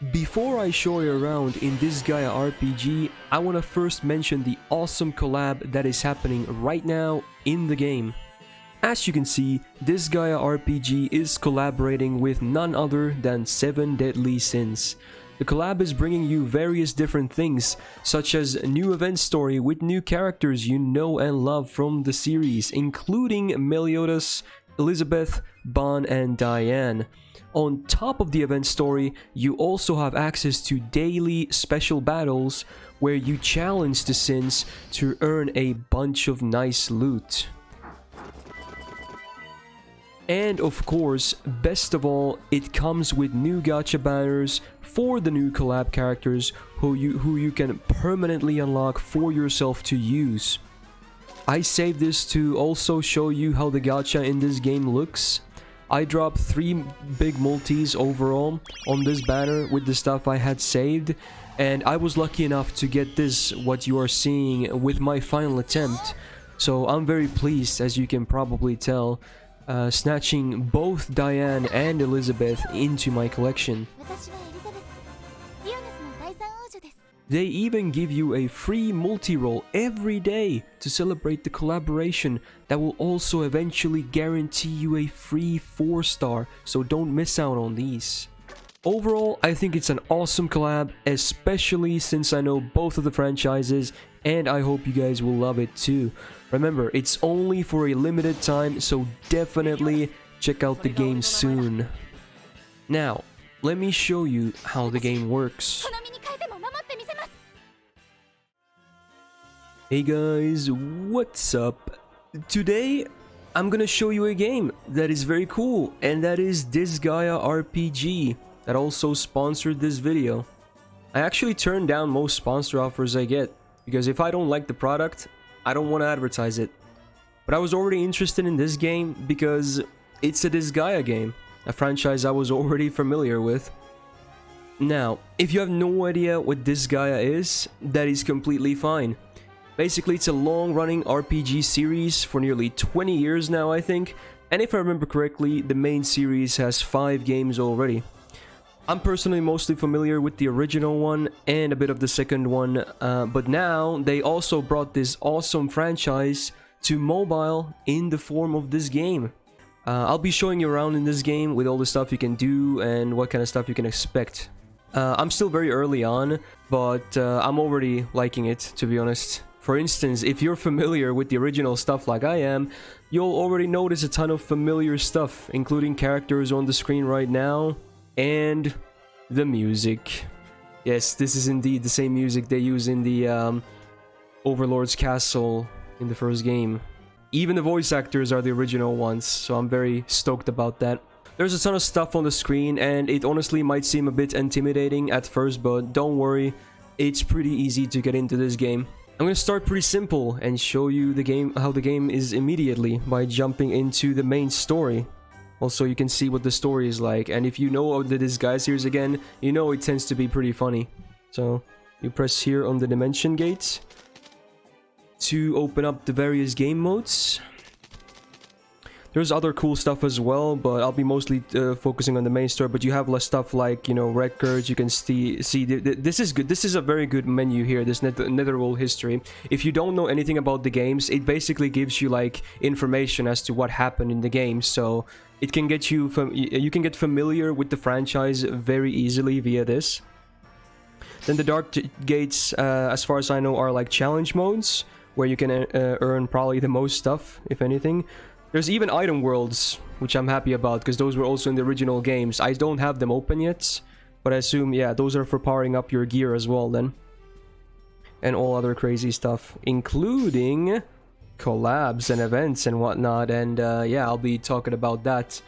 Before I show you around in DISGAEA RPG, I want to first mention the awesome collab that is happening right now in the game. As you can see, DISGAEA RPG is collaborating with none other than 7 Deadly Sins. The collab is bringing you various different things, such as a new event story with new characters you know and love from the series, including Meliodas, Elizabeth, Bon, and Diane. On top of the event story, you also have access to daily special battles where you challenge the Sins to earn a bunch of nice loot. And of course, best of all, it comes with new gacha banners for the new collab characters who you can permanently unlock for yourself to use. I saved this to also show you how the gacha in this game looks. I dropped 3 big multis overall on this banner with the stuff I had saved, and I was lucky enough to get this, what you are seeing, with my final attempt. So I'm very pleased, as you can probably tell, snatching both Diane and Elizabeth into my collection. They even give you a free multi-roll every day to celebrate the collaboration that will also eventually guarantee you a free 4-star, so don't miss out on these. Overall, I think it's an awesome collab, especially since I know both of the franchises, and I hope you guys will love it too. Remember, it's only for a limited time, so definitely check out the game soon. Now, let me show you how the game works. Hey guys, what's up? Today, I'm gonna show you a game that is very cool, and that is DISGAEA RPG, that also sponsored this video. I actually turn down most sponsor offers I get, because if I don't like the product, I don't want to advertise it. But I was already interested in this game because it's a DISGAEA game, a franchise I was already familiar with. Now, if you have no idea what DISGAEA is, that is completely fine. Basically, it's a long-running RPG series for nearly 20 years now, I think, and if I remember correctly, the main series has 5 games already. I'm personally mostly familiar with the original one and a bit of the second one, but now they also brought this awesome franchise to mobile in the form of this game. I'll be showing you around in this game with all the stuff you can do and what kind of stuff you can expect. I'm still very early on, but I'm already liking it, to be honest. For instance, if you're familiar with the original stuff like I am, you'll already notice a ton of familiar stuff, including characters on the screen right now, and the music. Yes, this is indeed the same music they use in the Overlord's Castle in the first game. Even the voice actors are the original ones, so I'm very stoked about that. There's a ton of stuff on the screen, and it honestly might seem a bit intimidating at first, but don't worry, it's pretty easy to get into this game. I'm gonna start pretty simple and show you the game, how the game is immediately by jumping into the main story. Also, you can see what the story is like, and if you know the DISGAEA series again, you know it tends to be pretty funny. So, you press here on the dimension gates to open up the various game modes. There's other cool stuff as well, but I'll be mostly focusing on the main story. But you have less stuff like, you know, records. You can see this is good. This is a very good menu here, this Netherworld history. If you don't know anything about the games, it basically gives you like information as to what happened in the game. So it can get you you can get familiar with the franchise very easily via this. Then the dark gates, as far as I know, are like challenge modes where you can earn probably the most stuff, if anything. There's even item worlds, which I'm happy about, because those were also in the original games. I don't have them open yet, but I assume, yeah, those are for powering up your gear as well then. And all other crazy stuff, including collabs and events and whatnot, and yeah, I'll be talking about that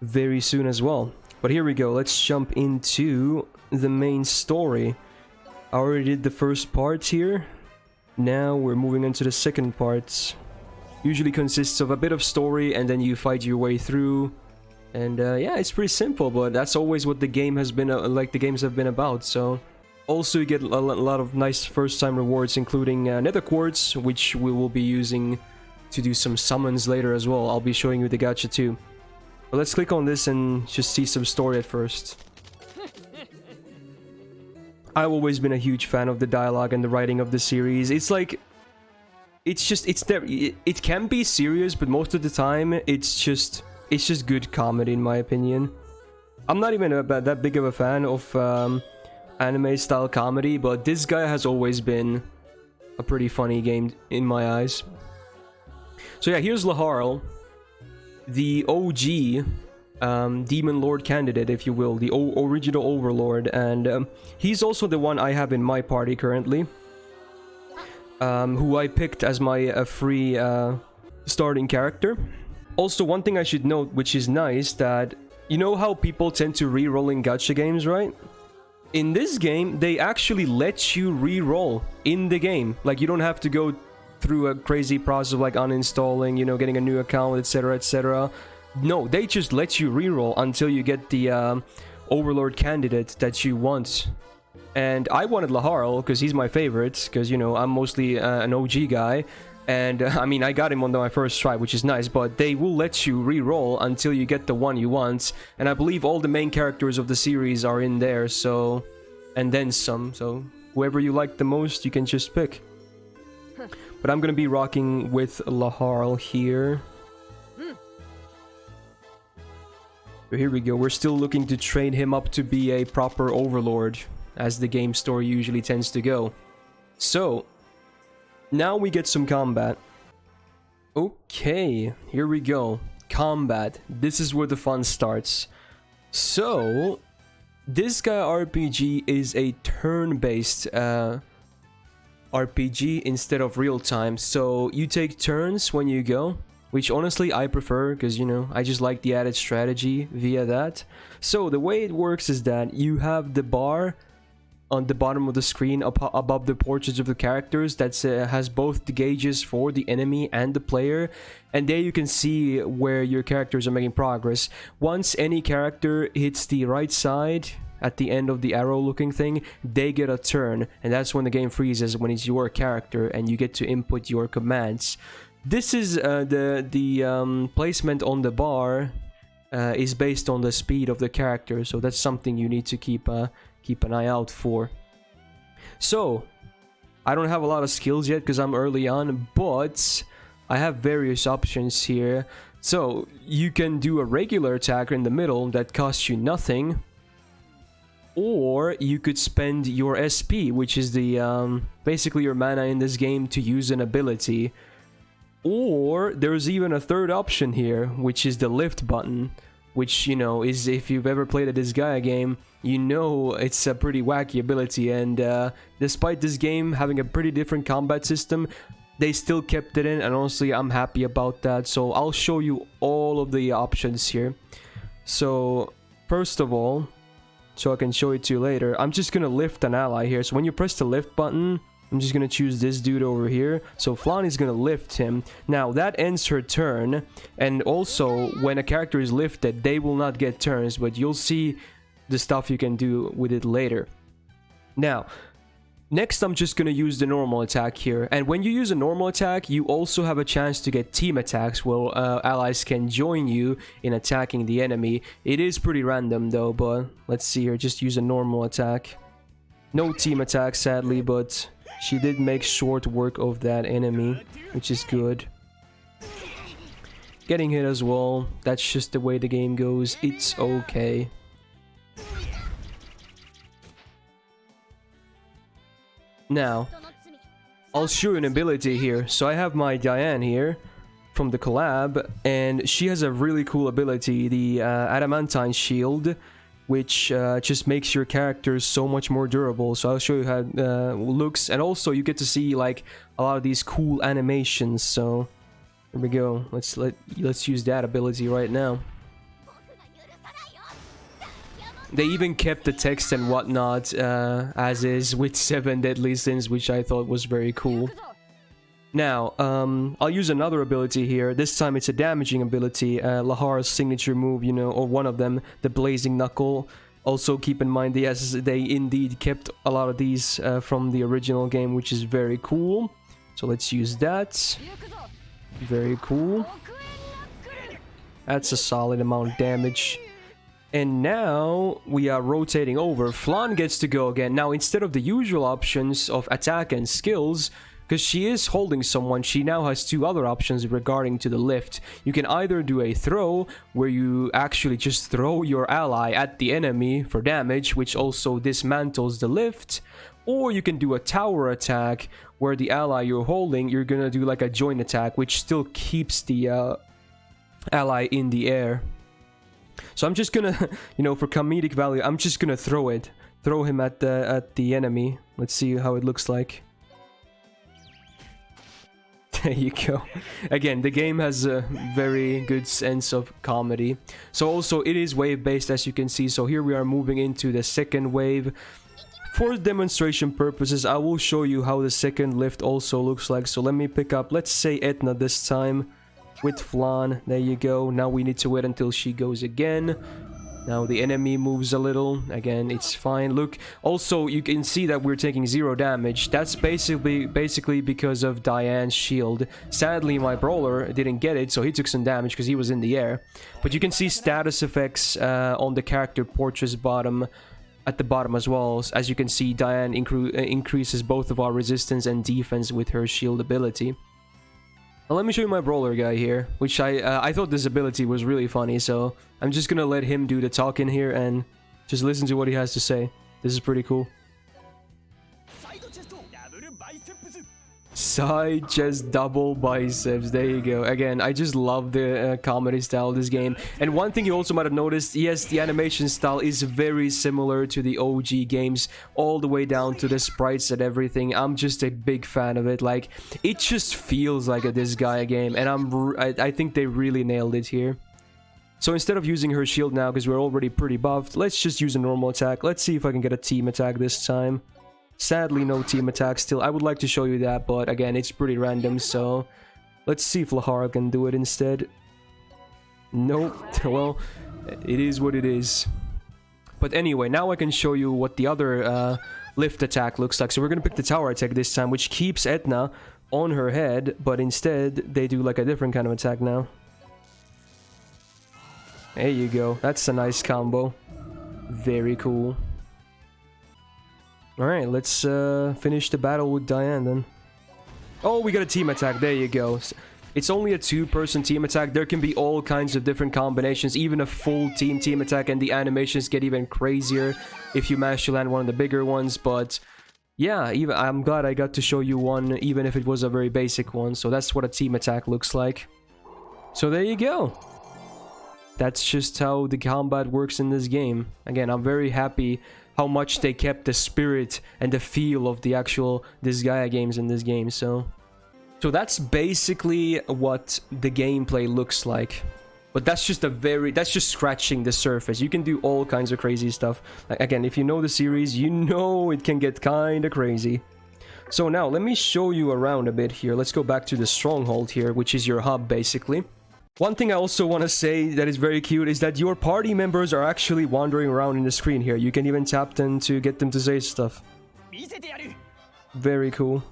very soon as well. But here we go, let's jump into the main story. I already did the first part here. Now we're moving into the second part. Usually consists of a bit of story and then you fight your way through, and yeah, it's pretty simple, but that's always what the game has been like the games have been about. So also you get a lot of nice first time rewards, including nether quartz, which we will be using to do some summons later as well. I'll be showing you the gacha too, but let's click on this and just see some story at first. I've always been a huge fan of the dialogue and the writing of the series. It's like, it's there. It can be serious, but most of the time, it's just good comedy, in my opinion. I'm not even that big of a fan of anime style comedy, but DISGAEA has always been a pretty funny game in my eyes. So yeah, here's laharl, the OG Demon Lord candidate, if you will, the original Overlord, and he's also the one I have in my party currently, who I picked as my free starting character. Also, one thing I should note, which is nice, that you know how people tend to re-roll in gacha games, right? In this game, they actually let you re-roll in the game. Like, you don't have to go through a crazy process of like uninstalling, you know, getting a new account, etc, etc. No, they just let you re-roll until you get the Overlord candidate that you want. And I wanted laharl because he's my favorite, because, you know, I'm mostly an OG guy. And I mean, I got him on my first try, which is nice, but they will let you re-roll until you get the one you want. And I believe all the main characters of the series are in there, so... and then some, so whoever you like the most, you can just pick. But I'm gonna be rocking with laharl here. So here we go, we're still looking to train him up to be a proper Overlord, as the game story usually tends to go. So... now we get some combat. Okay, here we go. Combat. This is where the fun starts. So, DISGAEA RPG is a turn-based RPG instead of real-time. So, you take turns when you go, which honestly I prefer because, you know, I just like the added strategy via that. So, the way it works is that you have the bar on the bottom of the screen above the portraits of the characters that has both the gauges for the enemy and the player, and there you can see where your characters are making progress. Once any character hits the right side at the end of the arrow looking thing, they get a turn, and that's when the game freezes, when it's your character and you get to input your commands. This is the placement on the bar is based on the speed of the character, so that's something you need to keep an eye out for. So, I don't have a lot of skills yet because I'm early on, but I have various options here. So, you can do a regular attack in the middle that costs you nothing, or you could spend your SP, which is the basically your mana in this game, to use an ability. Or there's even a third option here, which is the lift button, which, you know, is, if you've ever played a DISGAEA game, you know it's a pretty wacky ability. And despite this game having a pretty different combat system, they still kept it in, and honestly I'm happy about that. So I'll show you all of the options here. So first of all, so I can show it to you later, I'm just gonna lift an ally here. So when you press the lift button, I'm just gonna choose this dude over here. So flonne is gonna lift him. Now that ends her turn, and also when a character is lifted, they will not get turns, but you'll see the stuff you can do with it later. Now, next I'm just gonna use the normal attack here, and when you use a normal attack, you also have a chance to get team attacks where allies can join you in attacking the enemy. It is pretty random though, but let's see here, just use a normal attack. No team attack sadly, but she did make short work of that enemy, which is good. Getting hit as well, that's just the way the game goes, it's okay. Now, I'll show you an ability here. So I have my Diane here from the Collab, and she has a really cool ability, the Adamantine Shield, which just makes your characters so much more durable. So I'll show you how it looks, and also you get to see like a lot of these cool animations. So here we go. Let's use that ability right now. They even kept the text and whatnot as is with 7 deadly sins, which I thought was very cool. Now, I'll use another ability here. This time it's a damaging ability, laharl's signature move, you know, or one of them, the Blazing Knuckle. Also keep in mind, yes, they indeed kept a lot of these from the original game, which is very cool. So let's use that. Very cool. That's a solid amount of damage. And now we are rotating over. Flonne gets to go again. Now, instead of the usual options of attack and skills, because she is holding someone, she now has two other options regarding to the lift. You can either do a throw, where you actually just throw your ally at the enemy for damage, which also dismantles the lift. Or you can do a tower attack, where the ally you're holding, you're gonna do like a joint attack, which still keeps the ally in the air. So I'm just gonna, you know, for comedic value, I'm just gonna throw him at the enemy. Let's see how it looks like. There you go. Again, the game has a very good sense of comedy. So also it is wave based, as you can see. So here we are moving into the second wave. For demonstration purposes, I will show you how the second lift also looks like. So let me pick up, let's say Etna this time. With Flonne, there you go. Now we need to wait until she goes again. Now the enemy moves a little. Again, it's fine. Look, also you can see that we're taking 0 damage. That's basically because of Diane's shield. Sadly, my brawler didn't get it, so he took some damage because he was in the air. But you can see status effects on the character portraits at the bottom as well. As you can see, Diane increases both of our resistance and defense with her shield ability. Now let me show you my brawler guy here, which I thought this ability was really funny, so I'm just gonna let him do the talking here and just listen to what he has to say. This is pretty cool. Side chest double biceps, there you go. Again, I just love the comedy style of this game. And one thing you also might have noticed, yes, the animation style is very similar to the OG games, all the way down to the sprites and everything. I'm just a big fan of it. Like, it just feels like a DISGAEA game, and I think they really nailed it here. So instead of using her shield now, because we're already pretty buffed, let's just use a normal attack. Let's see if I can get a team attack this time. Sadly, no team attack still. I would like to show you that, but again, it's pretty random, so let's see if laharl can do it instead. Nope. Well, it is what it is. But anyway, now I can show you what the other lift attack looks like. So we're gonna pick the tower attack this time, which keeps Etna on her head, but instead they do like a different kind of attack now. There you go. That's a nice combo. Very cool. Alright, let's finish the battle with Diane then. Oh, we got a team attack. There you go. It's only a 2-person team attack. There can be all kinds of different combinations, even a full team attack, and the animations get even crazier if you manage to land one of the bigger ones. But yeah, I'm glad I got to show you one, even if it was a very basic one. So that's what a team attack looks like. So there you go. That's just how the combat works in this game. Again, I'm very happy how much they kept the spirit and the feel of the actual DISGAEA games in this game. So that's basically what the gameplay looks like. But that's just that's just scratching the surface. You can do all kinds of crazy stuff. Like, again, if you know the series, you know it can get kind of crazy. So now let me show you around a bit here. Let's go back to the stronghold here, which is your hub basically. One thing I also want to say that is very cute is that your party members are actually wandering around in the screen here. You can even tap them to get them to say stuff. Very cool.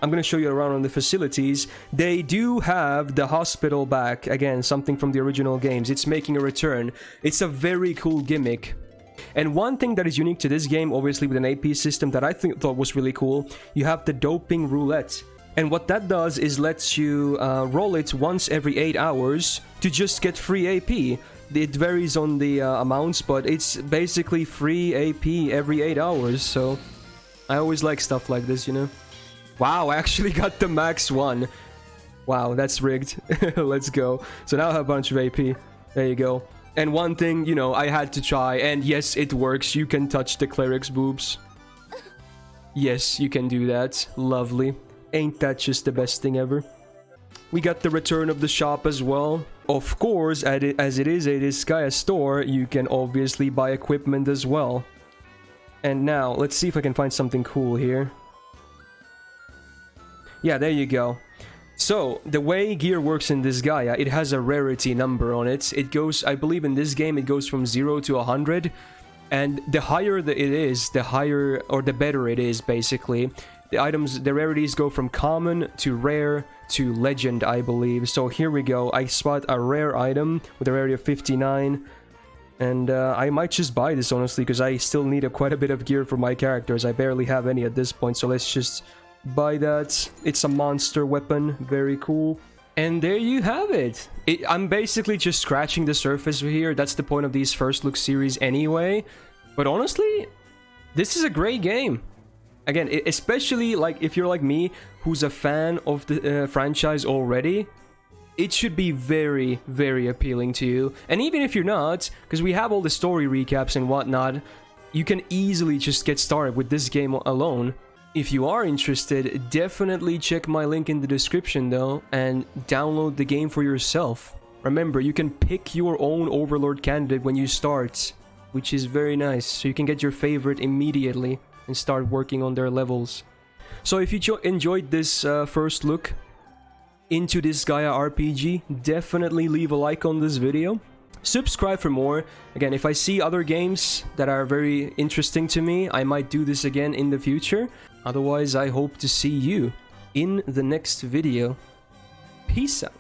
I'm going to show you around on the facilities. They do have the hospital back. Again, something from the original games. It's making a return. It's a very cool gimmick. And one thing that is unique to this game, obviously with an AP system that I thought was really cool, you have the doping roulette. And what that does is lets you roll it once every 8 hours to just get free AP. It varies on the amounts, but it's basically free AP every 8 hours. So I always like stuff like this, you know. Wow, I actually got the max one. Wow, that's rigged. Let's go. So now I have a bunch of AP. There you go. And one thing, you know, I had to try, and yes, it works. You can touch the cleric's boobs. Yes, you can do that. Lovely. Ain't that just the best thing ever? We got the return of the shop as well. Of course, as it is a DISGAEA store, you can obviously buy equipment as well. And now, let's see if I can find something cool here. Yeah, there you go. So, the way gear works in DISGAEA, it has a rarity number on it. It goes, I believe in this game, it goes from 0 to 100. And the higher it is, the higher, or the better it is, basically. The items, the rarities go from common to rare to legend, I believe. So here we go. I spot a rare item with a rarity of 59. And I might just buy this, honestly, because I still need quite a bit of gear for my characters. I barely have any at this point, so let's just buy that. It's a monster weapon. Very cool. And there you have it. I'm basically just scratching the surface here. That's the point of these first look series anyway. But honestly, this is a great game. Again, especially like if you're like me, who's a fan of the franchise already, it should be very, very appealing to you. And even if you're not, because we have all the story recaps and whatnot, you can easily just get started with this game alone. If you are interested, definitely check my link in the description though, and download the game for yourself. Remember, you can pick your own Overlord candidate when you start, which is very nice, so you can get your favorite immediately and start working on their levels. So if you enjoyed this first look into DISGAEA RPG, definitely leave a like on this video. Subscribe for more. Again, if I see other games that are very interesting to me, I might do this again in the future. Otherwise, I hope to see you in the next video. Peace out.